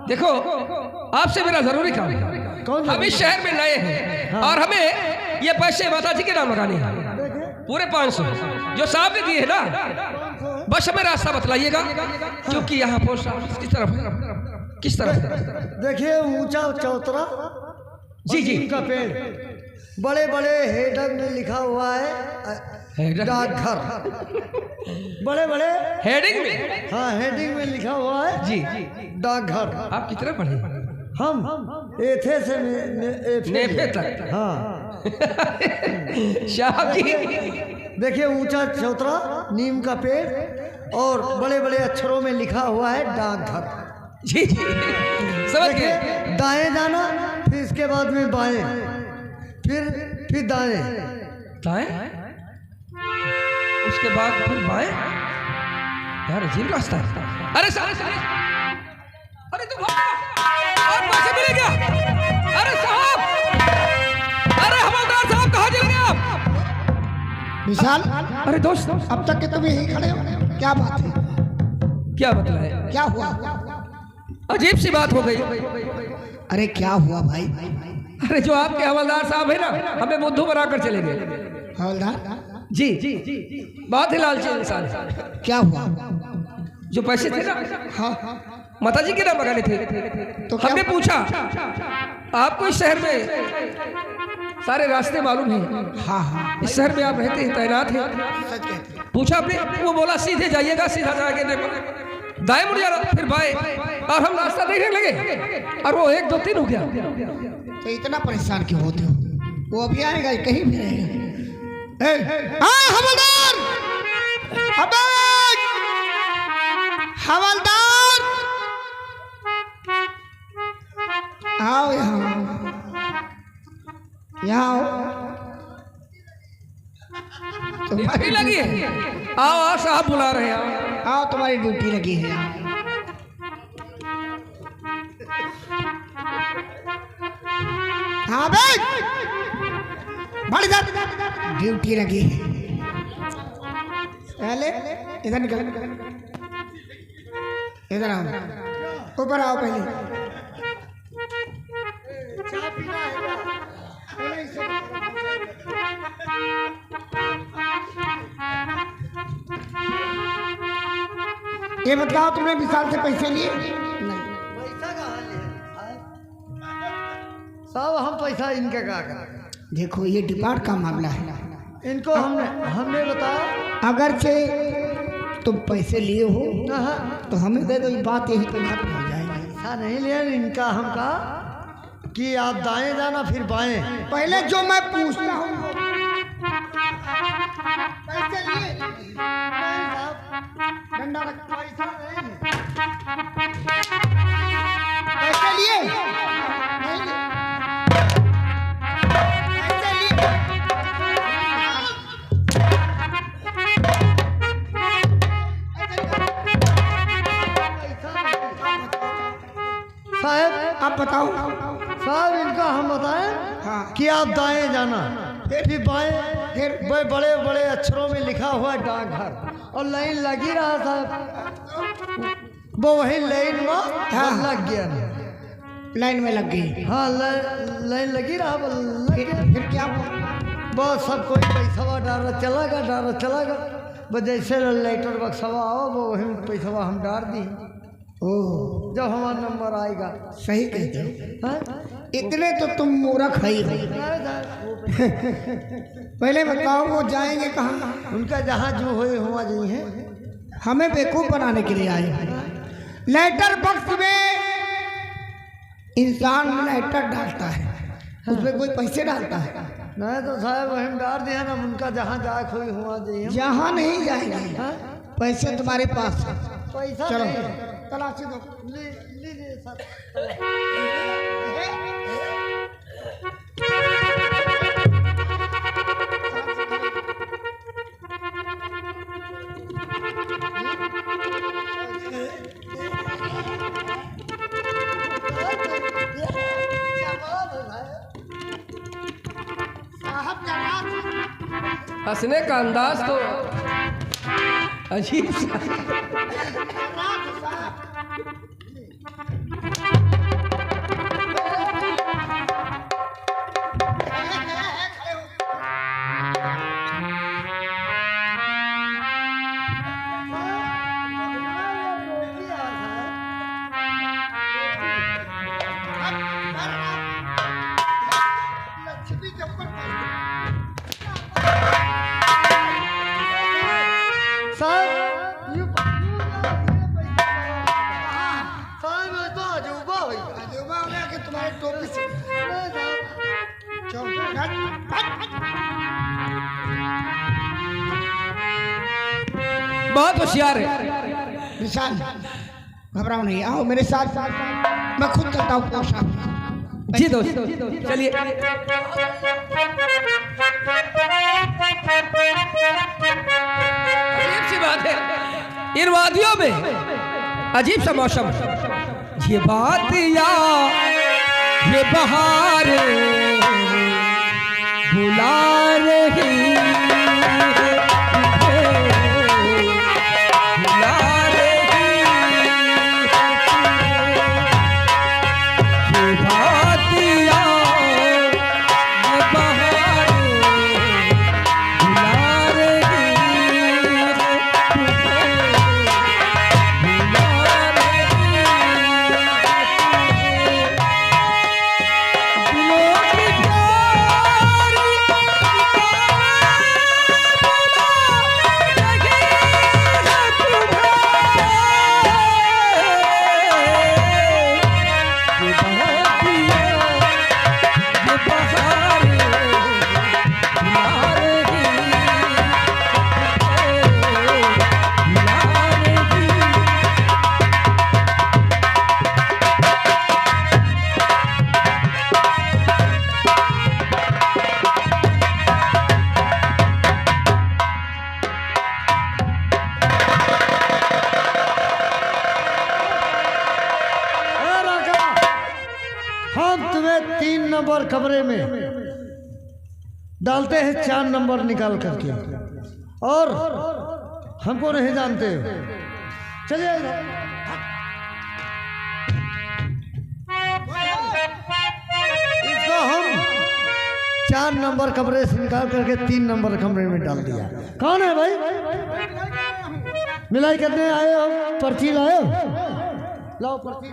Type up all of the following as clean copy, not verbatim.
देखो आपसे मेरा जरूरी काम है। हम इस शहर में नए हैं और हमें ये पैसे माता जी के नाम लगाने हैं, पूरे 500 जो साहब ने दिए है ना। बस हमें रास्ता बतलाइएगा क्योंकि यहाँ पहुँचना किस तरफ। देखिए ऊंचा चौतरा जी जी का पेड़, बड़े बड़े हेडर में लिखा हुआ है डाकघर। बड़े बड़े हेडिंग में, हाँ हेडिंग में लिखा हुआ है जी डाकघर। आप कितने पढ़े? हम एथे से नेफे तक। हाँ शाह जी देखिए ऊंचा चौतरा, नीम का पेड़ और बड़े बड़े अक्षरों में लिखा हुआ है डाकघर। जी जी समझ गए। दाएं जाना, फिर इसके बाद में बाएं, फिर दाएं, दाएं उसके बाद फिर बाएं। यार अजीब रास्ता है। अरे अरे तुम और पैसे मिले क्या? अरे साहब, अरे हवलदार साहब कहाँ चले गए आप? विशाल, अरे दोस्त अब तक के तुम यहीं खड़े हो, क्या बात है? क्या बतलाए? क्या हुआ? अजीब सी बात हो गई। अरे क्या हुआ भाई? अरे जो आपके हवलदार साहब है ना, हमें बुद्धू बनाकर चले गए। हवलदार जी बहुत ही लालची इंसान है। क्या हुआ? जो पैसे थे ना, हाँ माता जी के नाम लगाने थे, तो हमने पूछा आपको इस शहर में सारे रास्ते मालूम हैं? हाँ हाँ इस शहर में आप रहते हैं, तैनात हैं? सच कहते हैं। पूछा आपने? वो बोला सीधे जाइएगा, सीधा जाएंगे, दाएं मुड़ जाना, फिर बाएं। और हम रास्ता देखने लगे और वो 1 2 3 हो गया। तो इतना परेशान क्यों होते हो? वो अभी आएगा, कहीं भी रहेगा। हवलदार, हवलदार आओ यहाँ, यहाँ आओ। ड्यूटी लगी है। आओ आओ साहब बुला रहे हैं। आओ तुम्हारी ड्यूटी लगी है। हाँ भाई बढ़ जा, ड्यूटी लगी है। पहले इधर निकल, इधर आओ, ऊपर आओ। पहले ये बताओ, तुमने विशाल से पैसे लिए? नहीं। पैसा कहाँ लिए साहब? हम पैसा इनके कहा करें? देखो ये डिपार्ट का मामला है, इनको हमने बताया अगर से तुम पैसे लिए हो तो हमें दे दो, ये बात यही पे खत्म हो जाएगी। पैसा नहीं लिया इनका, हम कहा कि आप दाएं जाना फिर बाएं। पहले जो मैं पूछता हूँ पैसे लिए? डंडा रख। पैसा नहीं, पैसे लिए? नहीं लिए। पैसे लिए? साहब आप बताओ। साहब इनका हम बताएं हाँ। कि आप दाएं जाना, फिर बाएं, फिर बड़े बड़े अक्षरों में लिखा हुआ डाकघर। और लाइन लगी रहा साहब, वो वही लाइन में लग गया। लाइन में लग गई? हाँ लाइन लगी रहा, फिर क्या हुआ? बस सब कोई पैसा डाल चला गया। बस जैसे लाइटर बक्सवा आओ, वो वही पैसा हम डाल दी। ओह जब हमारा नंबर आएगा। सही कहते हो। हाँ? इतने तो तुम मूर्ख ही हो। पहले बताओ वो जाएंगे कहाँ? उनका जहाँ जो होए हुआ जी है। हमें बेवकूफ बनाने के लिए आए हैं। लेटर बॉक्स में इंसान लेटर डालता है, उसमें कोई पैसे डालता है? नहीं तो साहब हम डाल दिया ना, उनका जहाँ जाए खोई हुआ जी। जहाँ नहीं जाएंगे। हाँ? पैसे तुम्हारे पास है। पैसा चलो नहीं। तलाशी दो। लीजिए सर। हंसने का अंदाज तो अजीब सा। तुम्हारे टोपी से बहुत होशियार है। निशान घबराओ नहीं, आओ मेरे साथ, मैं खुद चलता हूँ पोशाक। जी दोस्त चलिए। अजीब सी बात है, इन वादियों में अजीब सा मौसम। ये बात या ये बहार बुला रही नंबर कमरे में डालते हैं 4 नंबर निकाल करके, और हमको नहीं जानते हो। चलिए इसको हम 4 नंबर कमरे से निकाल करके 3 नंबर कमरे में डाल दिया। कौन है भाई? मिलाई करने आए हो? पर्ची लाए हो? लाओ पर्ची।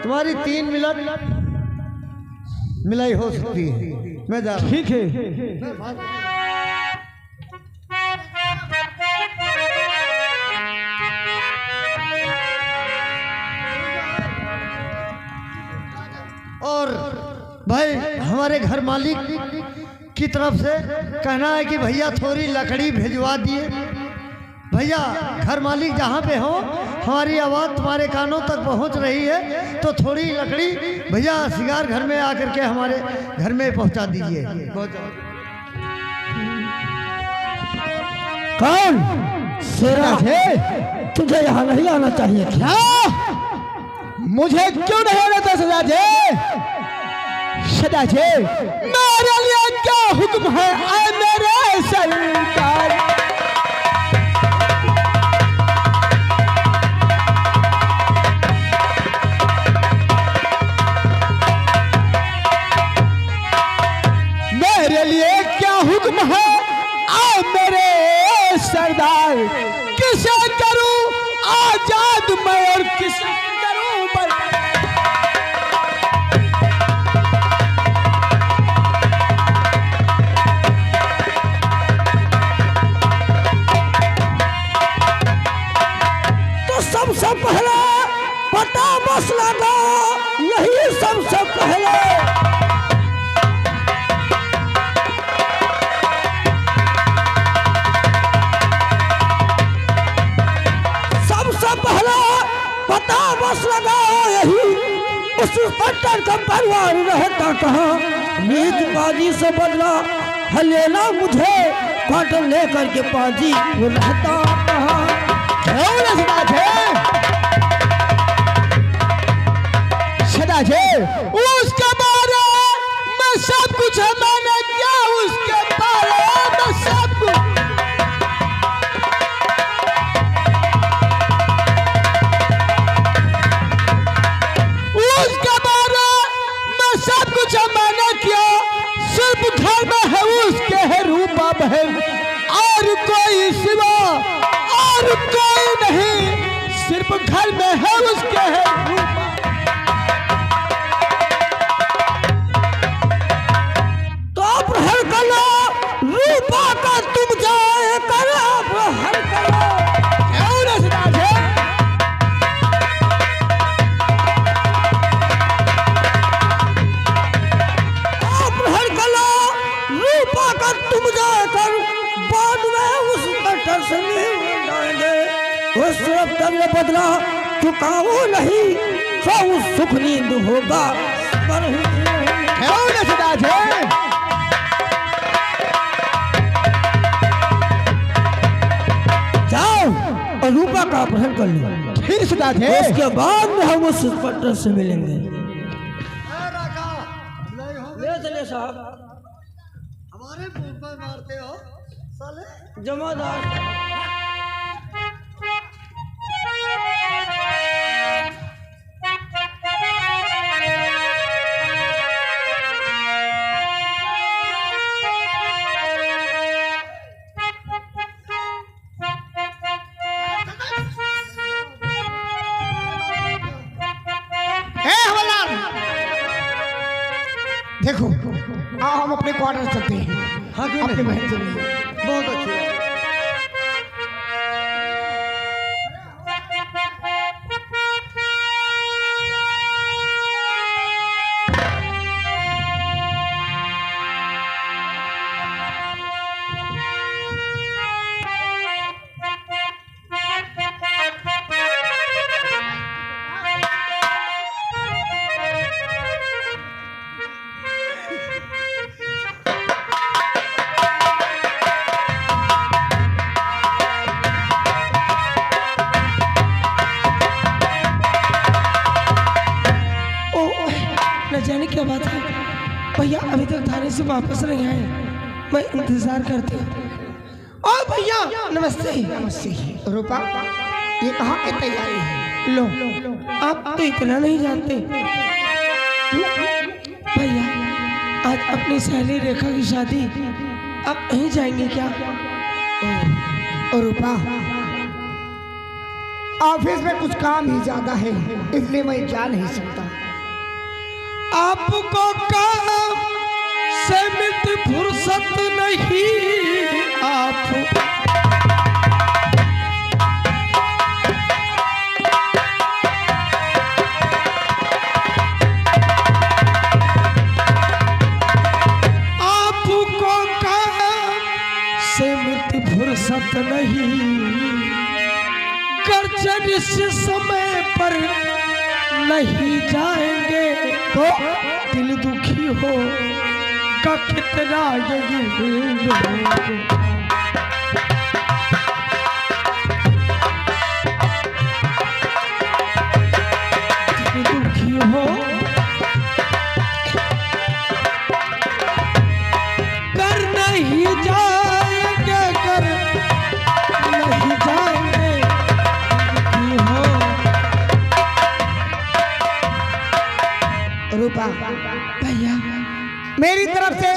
तुम्हारी 3 मिनट मिलाई हो सकती है, मैं जा रहा हूं। ठीक है। और भाई हमारे घर मालिक की तरफ से कहना है कि भैया थोड़ी लकड़ी भिजवा दिए। भैया घर मालिक जहाँ पे हो, हमारी आवाज़ तुम्हारे कानों तक पहुँच रही है, तो थोड़ी लकड़ी भैया सिगार घर में आकर के हमारे घर में पहुँचा दीजिए। कौन? सिराज है? तुझे यहाँ नहीं आना चाहिए क्या? मुझे क्यों नहीं आना था सदाजे? सदाजे मेरे लिए क्या हुक्म है ऐ मेरे सरकार? तेरे लिए क्या हुक्म है आ मेरे सरदार, किसे करूं आजाद मैं और किसे करूं बर्बाद। तो सबसे पहले पता बस लगा, यही सबसे पहले पता बस लगाओ, यही उस पट्टर का परिवार रहता कहाँ। नीचबाजी से बदला है लेना मुझे, क्वार्टर लेकर के पाजी वो रहता कहाँ। सदा जे उसके बारे में सब कुछ है, मैंने क्या उसके बारे में सब कुछ। सब कुछ मैंने किया, सिर्फ घर में है उसके है रूपा बहन, और कोई सिवा और कोई नहीं, सिर्फ घर में है उसके है रूपा। तो अपहर करो रूपा का तुम जाए करो, अपहर करो क्यों न सदा तुम जाकर बाद में उस कटर से जाएंगे, उस तरफ बदला चुकाओ नहीं तो उस सुख नींद होगा पर जाओ और रूपा का अपहरण कर लो, फिर सदा थे उसके बाद में हम उस कटर से मिलेंगे। ले चले साहब, हमारे मुंह पर मारते हो साले जमादार। देखो आओ हम अपने क्वार्टर चलते हैं। हाँ क्यों अपने नहीं? बहन चलिए, बहुत अच्छी बात। क्या बात है भैया, अभी तक थाने से वापस नहीं आए, मैं इंतजार करती हूँ। और भैया नमस्ते। नमस्ते रूपा, ये कहाँ की तैयारी है? लो आप तो इतना नहीं जानते भैया, आज अपनी सहेली रेखा की शादी, आप नहीं जाएंगे क्या? और रूपा ऑफिस में कुछ काम ही ज्यादा है, इसलिए मैं जा नहीं सकता। आपको काम से मिलती फुर्सत नहीं, आप आपको काम से मिलती फुर्सत नहीं, गर्जन इस समय पर नहीं जाएंगे तो दिल दुखी हो का कितना दिल दुखी हो, कर नहीं जाएंगे, कर नहीं जाएंगे दुखी हो। रूपा भैया मेरी तरफ से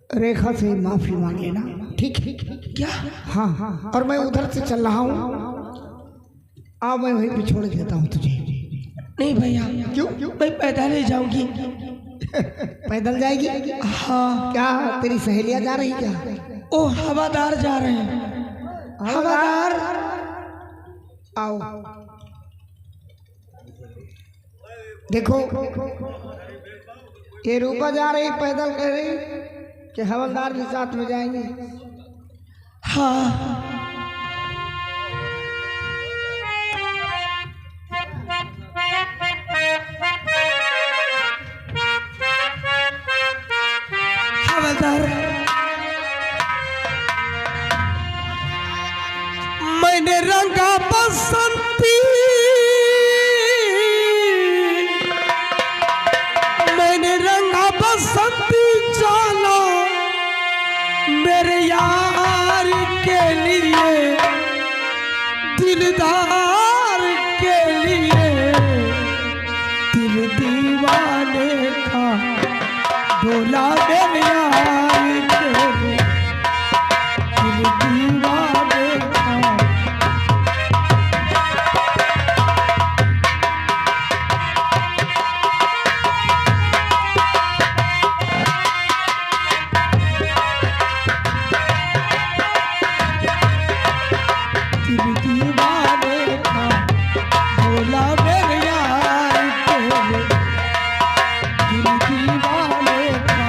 रेखा से माफी मांग लेना, ठीक है? क्या? हाँ हाँ, और मैं उधर से चल रहा हूँ, आओ मैं वहीं पे छोड़ देता हूँ तुझे। नहीं भैया, क्यों? मैं पैदल ही जाऊंगी। पैदल जाएगी? हाँ। क्या तेरी सहेलियां जा रही क्या? ओ हवादार जा रहे हैं। हवादार आओ, देखो ये रूपा जा रही पैदल, कह रही कि हवलदार भी साथ में जाएंगे। हाँ हवलदार, मैंने रंगा बसंती, मैंने रंगा बसंती चाला मेरे यार के लिए, दिलदार के लिए, दिल दीवाने का बोला मेरे यार के लिए, दिल दीवाने का। दिल दीवाने का बोला मेरे यार के लिए, दिल दीवाने का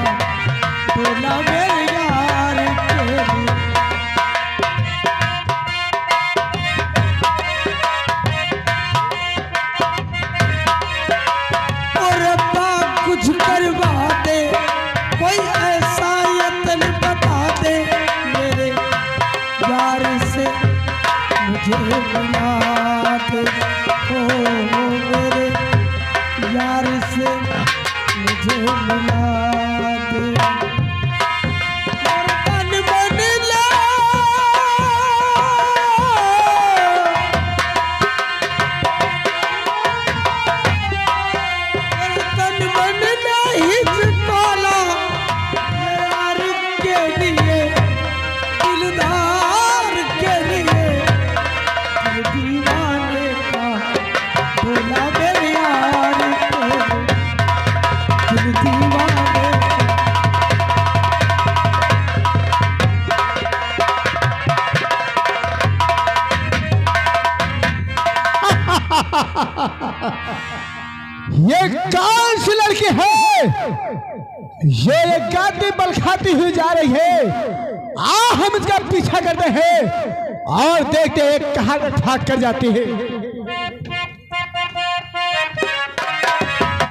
बोला मेरे यार के लिए। और रब्बा कुछ करवा दे, कोई ऐसा यत्न बता दे, मेरे यार से मुझे मिला दे, ओ मेरे यार से मुझे मिला दे। और तन मन ले, और तन मन नहीं चिताला यार के लिए, दिलदार के लिए, दिल दीवाने का बोला मेरे यार के लिए, दिल दीवाने का। ये कौन सी लड़की है? ये गाती बल खाती हुई जा रही है। आ हम इसका पीछा करते हैं और देखते हैं कहाँ भाग कर जाती है।